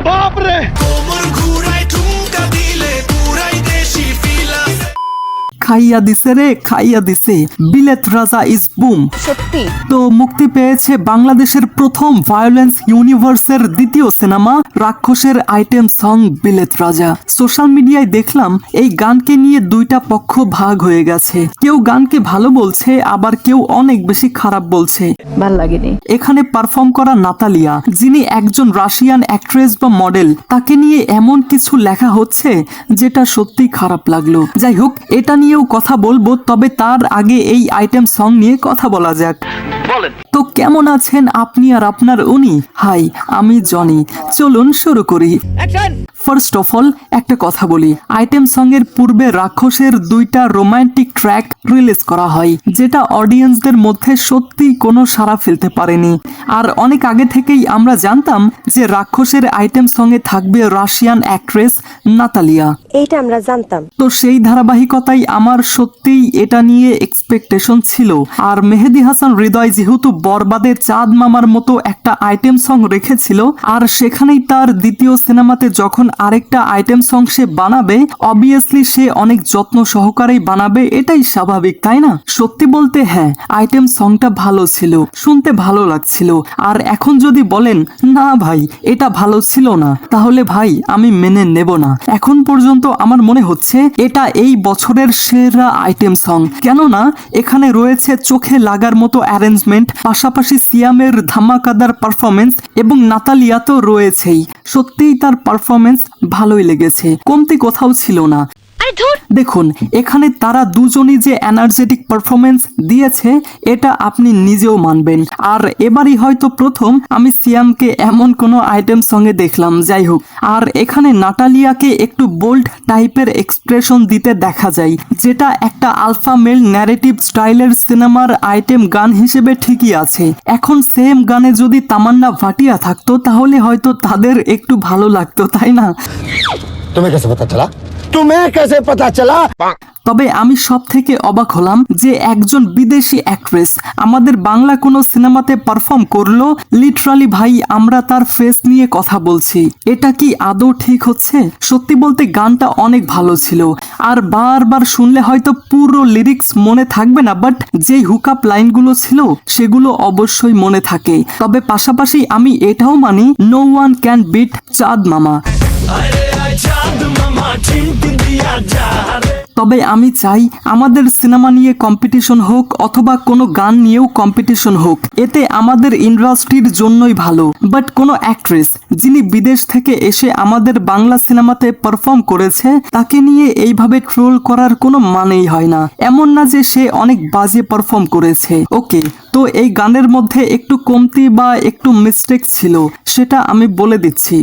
बाप रे খাইয়া দিছে রে খাইয়া দিছে বিলেত রাজা ইজ বুম। সত্যি তো মুক্তি পেয়েছে বাংলাদেশের প্রথম ভায়োলেন্স ইউনিভার্সের দ্বিতীয় সিনেমা রাক্ষসের আইটেম সং বিলেত রাজা। সোশ্যাল মিডিয়ায় দেখলাম এই গানকে নিয়ে দুইটা পক্ষ ভাগ হয়ে গেছে, কেউ গানকে ভালো বলছে আবার কেউ অনেক বেশি খারাপ বলছে। ভাল লাগেনি। এখানে পারফর্ম করা নাতালিয়া, যিনি একজন রাশিয়ান অ্যাক্ট্রেস বা মডেল, তাকে নিয়ে এমন কিছু লেখা হচ্ছে যেটা সত্যি খারাপ লাগলো। যাই হোক, এটা নিয়েও কথা বলবো, তবে তার আগে এই আইটেম সং নিয়ে কথা বলা যাক। তো কেমন আছেন আপনি আর আপনার উনি? হাই, আমি জনি। চলুন শুরু করি। ফার্স্ট অফ অল একটা কথা বলি, আইটেম সং এর পূর্বে রাক্ষসের দুইটা রোমান্টিক ট্র্যাক রিলিজ করা হয়, যেটা অডিয়েন্সদের মধ্যে সত্যি কোনো সাড়া ফেলতে পারেনি। আর অনেক আগে থেকেই আমরা জানতাম যে রাক্ষসের আইটেম সং এ থাকবে রাশিয়ান অ্যাক্ট্রেস নাতালিয়া, এইটা আমরা জানতাম। তো সেই ধারাবাহিকতায় আমার সত্যিই এটা নিয়ে এক্সপেকটেশন ছিল। আর মেহেদী হাসান হৃদয় যেহেতু বরবাদে চাঁদ মামার মতো একটা আইটেম সং রেখেছিল, আর সেখানেই তার দ্বিতীয় সিনেমাতে যখন আরেকটা আইটেম সং সে বানাবে, অবভিয়াসলি সে অনেক যত্ন সহকারেই বানাবে, এটাই স্বাভাবিক, তাই না? সত্যি বলতে হ্যাঁ, আইটেম সংটা ভালো ছিল, শুনতে ভালো লাগছিল। আর এখন যদি বলেন না ভাই এটা ভালো ছিল না, তাহলে ভাই আমি মেনে নেব না। এখন পর্যন্ত আমার মনে হচ্ছে এটা এই বছরের সেরা আইটেম সং, কেননা এখানে রয়েছে চোখে লাগার মতো অ্যারেঞ্জমেন্ট, পাশাপাশি সিয়ামের ধামাকাদার পারফরমেন্স এবং নাতালিয়া তো রয়েছেই। সত্যিই তার পারফরমেন্স ভালোই লেগেছে, কমতি কোথাও ছিল না। দেখুন, এখানে তারা দুজনই যে এনার্জেটিক পারফরমেন্স দিয়েছে এটা আপনি নিজেও মানবেন। আর এবারই হয়তো প্রথম আমি সিয়ামকে এমন কোনো আইটেম সঙ্গে দেখলাম। যাই হোক, আর এখানে নাটালিয়াকে একটু বোল্ড টাইপের এক্সপ্রেশন দিতে দেখা যায়, যেটা একটা আলফা মেল ন্যারেটিভ স্টাইলের সিনেমার আইটেম গান হিসেবে ঠিকই আছে। এখন সেম গানে যদি তামান্না ভাটিয়া থাকতো তাহলে হয়তো তাদের একটু ভালো লাগতো, তাই না? तुम्हें कैसे पता चला? तुम्हें कैसे पता चला? তবে আমি সব থেকে অবাক হলাম যে একজন বিদেশি অ্যাক্ট্রেস আমাদের বাংলা কোনো সিনেমাতে পারফর্ম করলো। লিটারালি ভাই আমরা তার ফেস নিয়ে কথা বলছি, এটা কি আদৌ ঠিক হচ্ছে? সত্যি বলতে গানটা অনেক ভালো ছিল, আর বারবার শুনলে হয়তো পুরো লিরিক্স মনে থাকবে না, বাট যেই হুকআপ লাইনগুলো ছিল সেগুলো অবশ্যই মনে থাকে। তবে পাশাপাশি আমি এটাও মানি, নো ওয়ান ক্যান বিট চাঁদ মামা। তবে আমি চাই আমাদের সিনেমা নিয়ে কম্পিটিশন হোক অথবা কোনো গান নিয়েও কম্পিটিশন হোক, এতে আমাদের ইন্ডাস্ট্রির জন্যই ভালো। বাট কোনো অ্যাক্ট্রেস যিনি বিদেশ থেকে এসে আমাদের বাংলা সিনেমাতে পারফর্ম করেছে, তাকে নিয়ে এইভাবে ট্রোল করার কোনো মানেই হয় না। এমন না যে সে অনেক বাজে পারফর্ম করেছে, ওকে, তো এই গানের মধ্যে একটু কমতি বা একটু মিস্টেক ছিল, সেটা আমি বলে দিচ্ছি।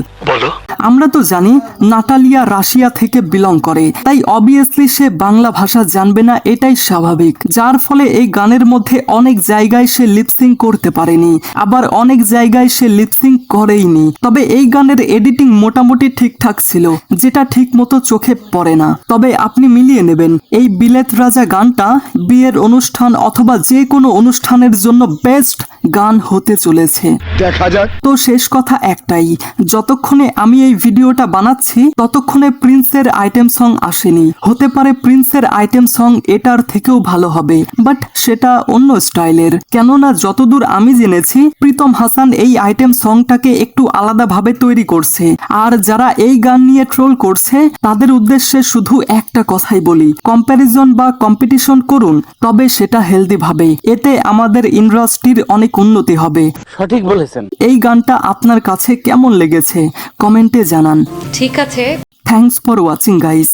আমরা তো জানি নাটালিয়া রাশিয়া থেকে বিলং করে, তাই অবভিয়াসলি সে বাংলা ভাষা জানবে না, এটাই স্বাভাবিক। যার ফলে এই গানের মধ্যে অনেক জায়গায় সে লিপসিং করতে পারেনি, আবার অনেক জায়গায় সে লিপসিং করেইনি। তবে এই গানের এডিটিং মোটামুটি ঠিকঠাক ছিল, যেটা ঠিক মতো চোখে পড়ে না। তবে আপনি মিলিয়ে নেবেন, এই বিলেত রাজা গানটা বিয়ের অনুষ্ঠান অথবা যে কোনো অনুষ্ঠানের জন্য বেস্ট গান হতে চলেছে। দেখা যাক। তো শেষ কথা একটাই, যতক্ষণে আমি এই ভিডিওটা বানাচ্ছি ততক্ষণে প্রিন্সের আইটেম সং আসেনি। হতে পারে প্রিন্সের আইটেম সং এটার থেকেও ভালো হবে, বাট সেটা অন্য স্টাইলের। কেননা যতদূর আমি জেনেছি প্রীতম হাসান এই আইটেম সংটাকে একটু আলাদাভাবে তৈরি করছে। আর যারা এই গান নিয়ে ট্রোল করছে তাদের উদ্দেশ্যে শুধু একটা কথাই বলি, কম্প্যারিজন বা কম্পিটিশন করুন, তবে সেটা হেলদি ভাবে, এতে আমাদের ইন্ডাস্ট্রির অনেক উন্নতি হবে। সঠিক বলেছেন। এই গানটা আপনার কাছে কেমন লেগেছে কমেন্টে জানান। ঠিক আছে। Thanks for watching guys.